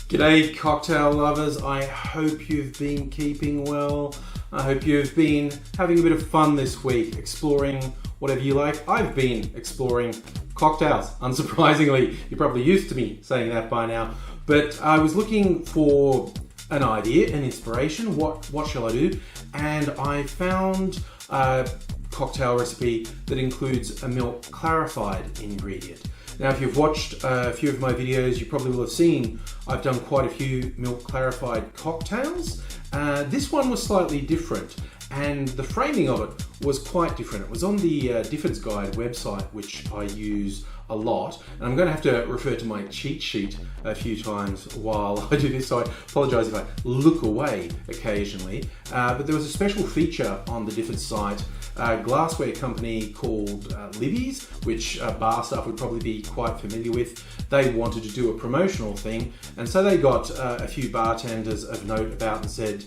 G'day cocktail lovers, I hope you've been keeping well. I hope you've been having a bit of fun this week, exploring whatever you like. I've been exploring cocktails, unsurprisingly. You're probably used to me saying that by now. But I was looking for an idea, an inspiration, what shall I do? And I found a cocktail recipe that includes a milk clarified ingredient. Now, if you've watched a few of my videos, you probably will have seen I've done quite a few milk clarified cocktails. This one was slightly different, and the framing of it was quite different. It was on the Difford's Guide website, which I use a lot, and I'm going to have to refer to my cheat sheet a few times while I do this, so I apologise if I look away occasionally. But there was a special feature on the Difford's site, a glassware company called Libby's, which bar staff would probably be quite familiar with. They wanted to do a promotional thing, and so they got a few bartenders of note about and said,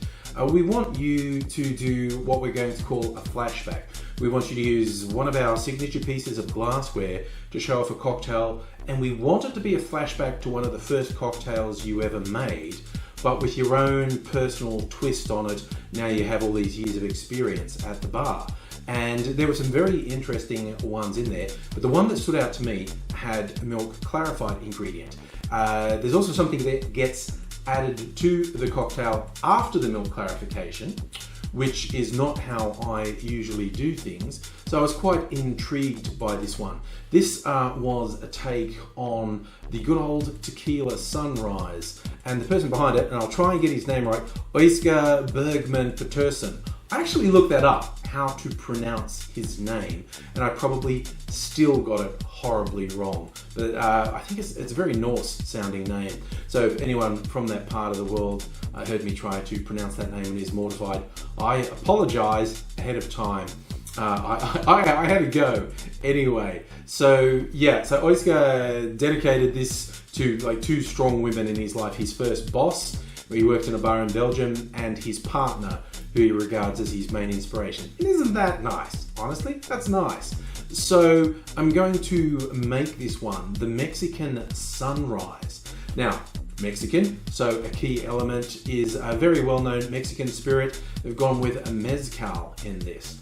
we want you to do what we're going to call a flashback. We want you to use one of our signature pieces of glassware to show off a cocktail, and we want it to be a flashback to one of the first cocktails you ever made, but with your own personal twist on it. Now you have all these years of experience at the bar. And there were some very interesting ones in there, but the one that stood out to me had a milk clarified ingredient. There's also something that gets added to the cocktail after the milk clarification, which is not how I usually do things. So I was quite intrigued by this one. This was a take on the good old Tequila Sunrise, and the person behind it, and I'll try and get his name right, Oscar Bergman Peterson. I actually looked that up, how to pronounce his name, and I probably still got it horribly wrong. But I think it's a very Norse sounding name. So if anyone from that part of the world heard me try to pronounce that name and is mortified, I apologize ahead of time. I had a go anyway. So yeah, so Oscar dedicated this to like two strong women in his life. His first boss, where he worked in a bar in Belgium, and his partner, who he regards as his main inspiration. And isn't that nice? Honestly, that's nice. So I'm going to make this one, the Mexican Sunrise. Now, Mexican, so a key element is a very well-known Mexican spirit. They've gone with a mezcal in this.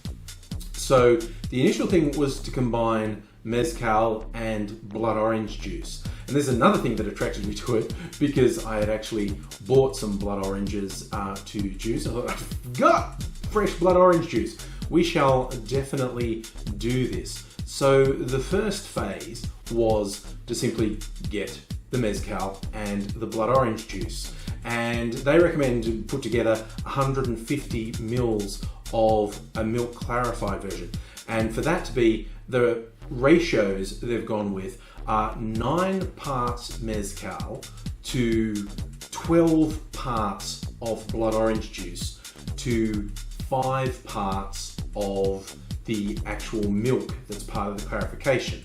So the initial thing was to combine mezcal and blood orange juice. And there's another thing that attracted me to it, because I had actually bought some blood oranges to juice. I thought, I've got fresh blood orange juice. We shall definitely do this. So the first phase was to simply get the mezcal and the blood orange juice. And they recommend to put together 150 mils of a milk clarified version. And for that to be the ratios they've gone with are 9 parts mezcal to 12 parts of blood orange juice to 5 parts of the actual milk that's part of the clarification.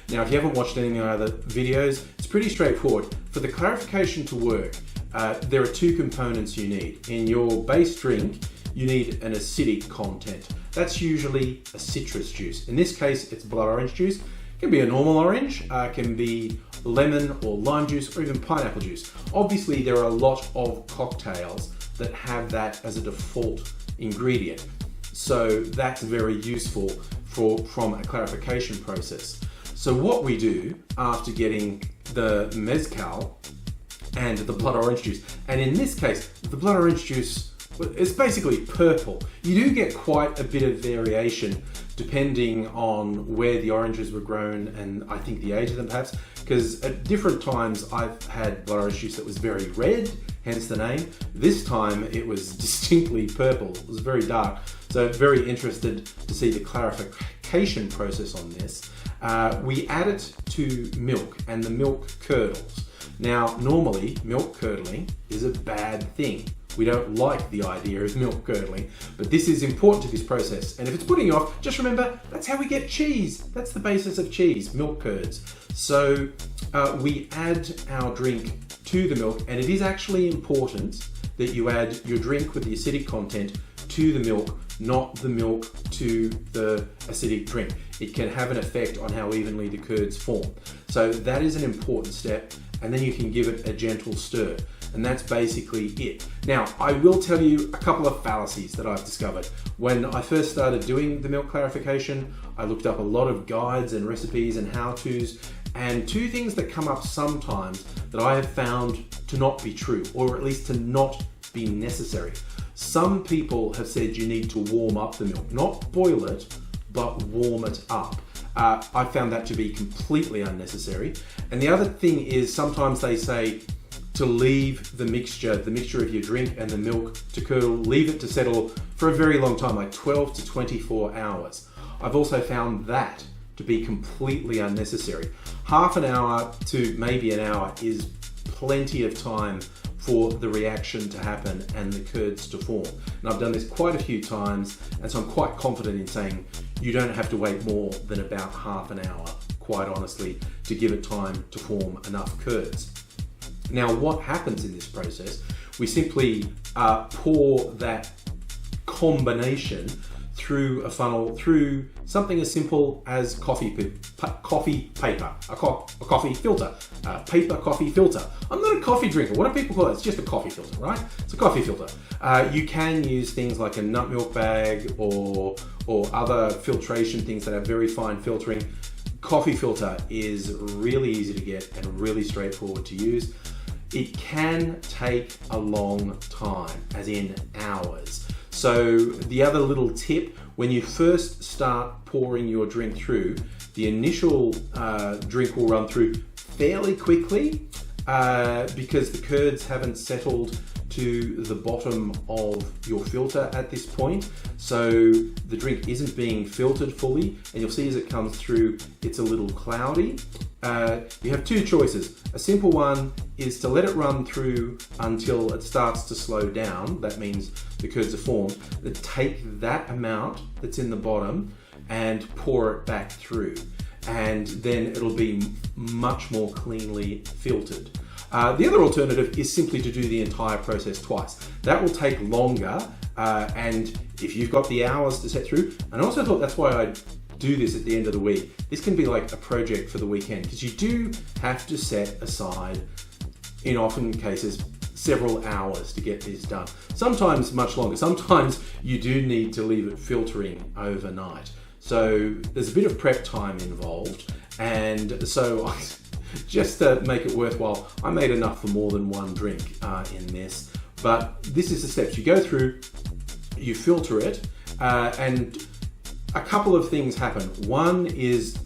Now, if you haven't watched any of my other videos, it's pretty straightforward. For the clarification to work, there are two components you need. In your base drink, you need an acidic content. That's usually a citrus juice. In this case, it's blood orange juice. It can be a normal orange, can be lemon or lime juice, or even pineapple juice. Obviously, there are a lot of cocktails that have that as a default ingredient. So that's very useful from a clarification process. So what we do after getting the mezcal and the blood orange juice, and in this case, the blood orange juice, it's basically purple. You do get quite a bit of variation depending on where the oranges were grown, and I think the age of them perhaps, because at different times I've had blood orange juice that was very red, hence the name. This time it was distinctly purple. It was very dark. So very interested to see the clarification process on this. We add it to milk, and the milk curdles. Now, normally milk curdling is a bad thing. We don't like the idea of milk curdling, but this is important to this process. And if it's putting you off, just remember, that's how we get cheese. That's the basis of cheese, milk curds. So we add our drink to the milk, and it is actually important that you add your drink with the acidic content to the milk, not the milk to the acidic drink. It can have an effect on how evenly the curds form. So that is an important step, and then you can give it a gentle stir. and that's basically it. Now, I will tell you a couple of fallacies that I've discovered. When I first started doing the milk clarification, I looked up a lot of guides and recipes and how-tos, and two things that come up sometimes that I have found to not be true, or at least to not be necessary. Some people have said you need to warm up the milk, not boil it, but warm it up. I found that to be completely unnecessary. And the other thing is sometimes they say to leave the mixture of your drink and the milk to curdle, leave it to settle for a very long time, like 12 to 24 hours. I've also found that to be completely unnecessary. Half an hour to maybe an hour is plenty of time for the reaction to happen and the curds to form. And I've done this quite a few times, and so I'm quite confident in saying you don't have to wait more than about half an hour, quite honestly, to give it time to form enough curds. Now, what happens in this process? We simply pour that combination through a funnel, through something as simple as coffee paper, a coffee filter, paper coffee filter. I'm not a coffee drinker. What do people call it? It's just a coffee filter, right? It's a coffee filter. You can use things like a nut milk bag or other filtration things that have very fine filtering. Coffee filter is really easy to get and really straightforward to use. It can take a long time, as in hours. So the other little tip, when you first start pouring your drink through, the initial drink will run through fairly quickly because the curds haven't settled to the bottom of your filter at this point. So the drink isn't being filtered fully, and you'll see as it comes through, it's a little cloudy. You have two choices. A simple one is to let it run through until it starts to slow down. That means the curds are formed. Then take that amount that's in the bottom and pour it back through. And then it'll be much more cleanly filtered. The other alternative is simply to do the entire process twice. That will take longer, and if you've got the hours to set through, and I also thought that's why I do this at the end of the week. This can be like a project for the weekend, because you do have to set aside, in often cases, several hours to get this done. Sometimes much longer. Sometimes you do need to leave it filtering overnight. So there's a bit of prep time involved, and so just to make it worthwhile, I made enough for more than one drink in this. But this is the steps. You go through, you filter it, and a couple of things happen. One is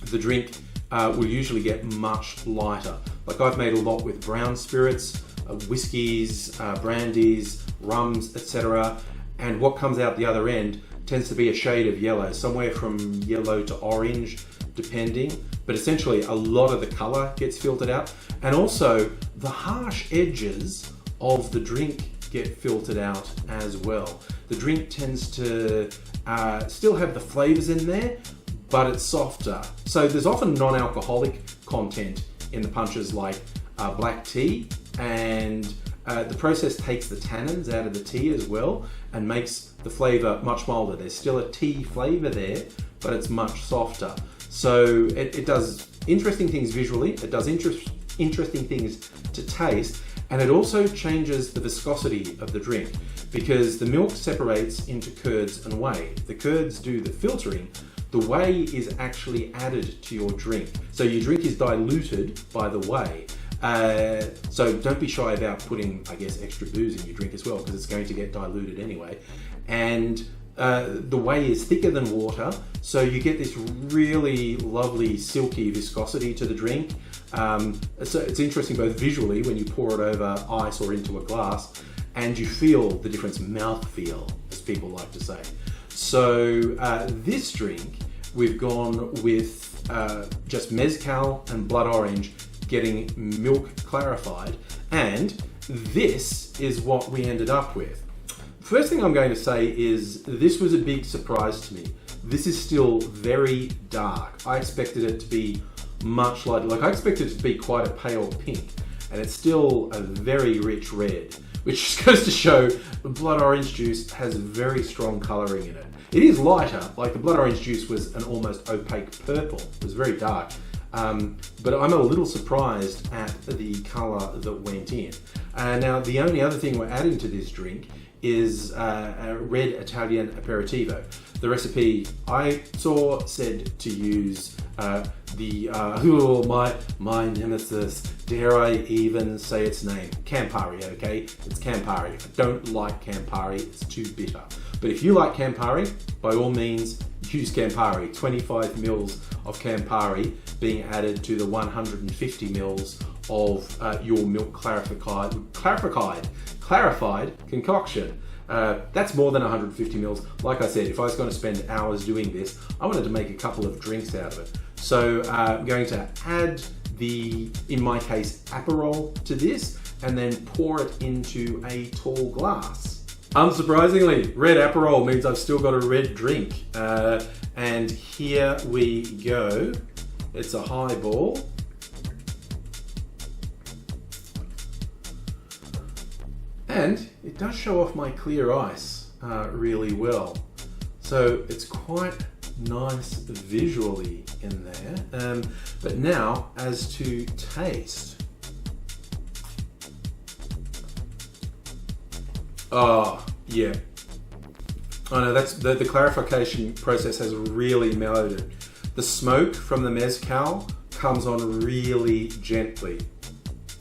the drink will usually get much lighter. Like I've made a lot with brown spirits, whiskies, brandies, rums, etc. And what comes out the other end tends to be a shade of yellow, somewhere from yellow to orange, depending. But essentially a lot of the color gets filtered out. And also the harsh edges of the drink get filtered out as well. The drink tends to still have the flavors in there, but it's softer. So there's often non-alcoholic content in the punches like black tea, and the process takes the tannins out of the tea as well and makes the flavor much milder. There's still a tea flavor there, but it's much softer. So it does interesting things visually, it does interesting things to taste, and it also changes the viscosity of the drink because the milk separates into curds and whey. The curds do the filtering. The whey is actually added to your drink. So your drink is diluted by the whey. So don't be shy about putting, I guess, extra booze in your drink as well, because it's going to get diluted anyway. And the whey is thicker than water, so you get this really lovely silky viscosity to the drink. So it's interesting both visually when you pour it over ice or into a glass, and you feel the difference, mouthfeel, as people like to say. So this drink, we've gone with just mezcal and blood orange, getting milk clarified, and this is what we ended up with. First thing I'm going to say is this was a big surprise to me. This is still very dark. I expected it to be much lighter. Like I expected it to be quite a pale pink, and it's still a very rich red, which just goes to show the blood orange juice has very strong coloring in it. It is lighter, like the blood orange juice was an almost opaque purple. It was very dark. but I'm a little surprised at the color that went in. Now, the only other thing we're adding to this drink is a red Italian aperitivo. The recipe I saw said to use my nemesis, dare I even say its name, Campari, okay? It's Campari. I don't like Campari, it's too bitter. But if you like Campari, by all means, use Campari. 25 mils of Campari being added to the 150 mils of your milk clarified concoction. That's more than 150 mils. Like I said, if I was going to spend hours doing this, I wanted to make a couple of drinks out of it. So I'm going to add the, in my case, Aperol to this, and then pour it into a tall glass. Unsurprisingly, red Aperol means I've still got a red drink. And here we go. It's a highball. And it does show off my clear ice really well. So it's quite nice visually in there. But now, as to taste. Oh, yeah. I know that's the clarification process has really mellowed it. The smoke from the mezcal comes on really gently.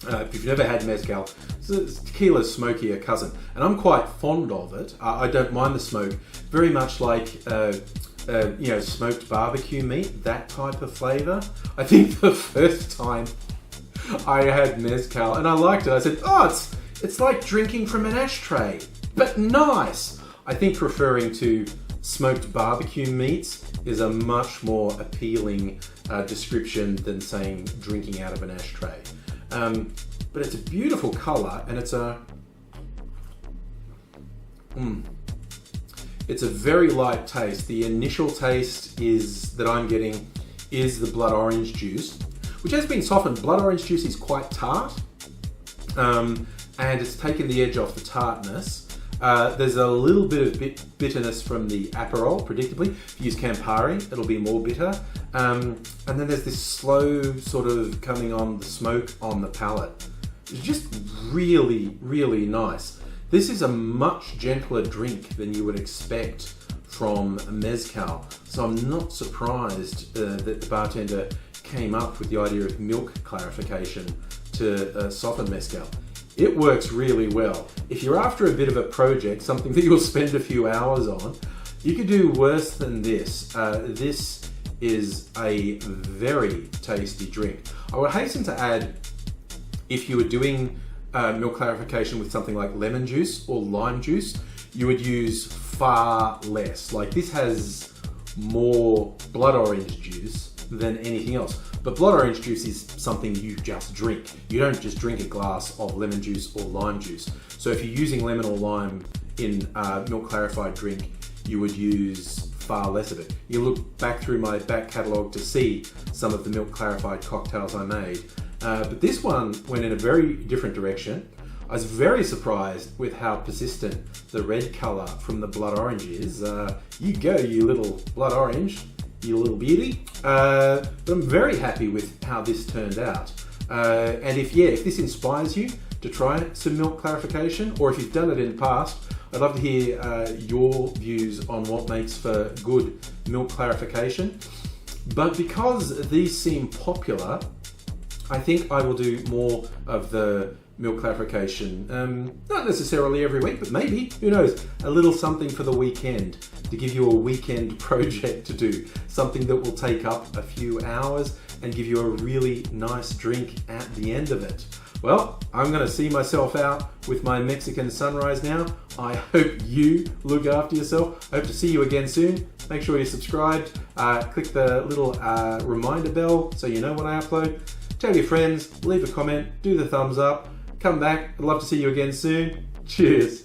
If you've never had mezcal, it's tequila's smokier cousin, and I'm quite fond of it. I don't mind the smoke, very much like smoked barbecue meat, that type of flavor. I think the first time I had mezcal and I liked it, I said, "Oh, it's like drinking from an ashtray, but nice." I think referring to smoked barbecue meats is a much more appealing description than saying drinking out of an ashtray. But it's a beautiful color, and it's a very light taste. The initial taste that I'm getting is the blood orange juice, which has been softened. Blood orange juice is quite tart, and it's taken the edge off the tartness. There's a little bit of bitterness from the Aperol, predictably. If you use Campari, it'll be more bitter. And then there's this slow sort of coming on the smoke on the palate. It's just really, really nice. This is a much gentler drink than you would expect from a mezcal. So I'm not surprised that the bartender came up with the idea of milk clarification to soften mezcal. It works really well. If you're after a bit of a project, something that you'll spend a few hours on, you could do worse than this. This is a very tasty drink. I would hasten to add, if you were doing milk clarification with something like lemon juice or lime juice, you would use far less. Like, this has more blood orange juice than anything else. But blood orange juice is something you just drink. You don't just drink a glass of lemon juice or lime juice. So if you're using lemon or lime in a milk clarified drink, you would use far less of it. You look back through my back catalogue to see some of the milk clarified cocktails I made. But this one went in a very different direction. I was very surprised with how persistent the red colour from the blood orange is. You go, you little blood orange, you little beauty. But I'm very happy with how this turned out. And if this inspires you to try some milk clarification, or if you've done it in the past, I'd love to hear your views on what makes for good milk clarification. But because these seem popular, I think I will do more of the milk clarification. Not necessarily every week, but maybe, who knows, a little something for the weekend, to give you a weekend project to do. Something that will take up a few hours and give you a really nice drink at the end of it. Well, I'm going to see myself out with my Mexican sunrise now. I hope you look after yourself. I hope to see you again soon. Make sure you're subscribed. Click the little reminder bell so you know when I upload. Tell your friends, leave a comment, do the thumbs up. Come back. I'd love to see you again soon. Cheers.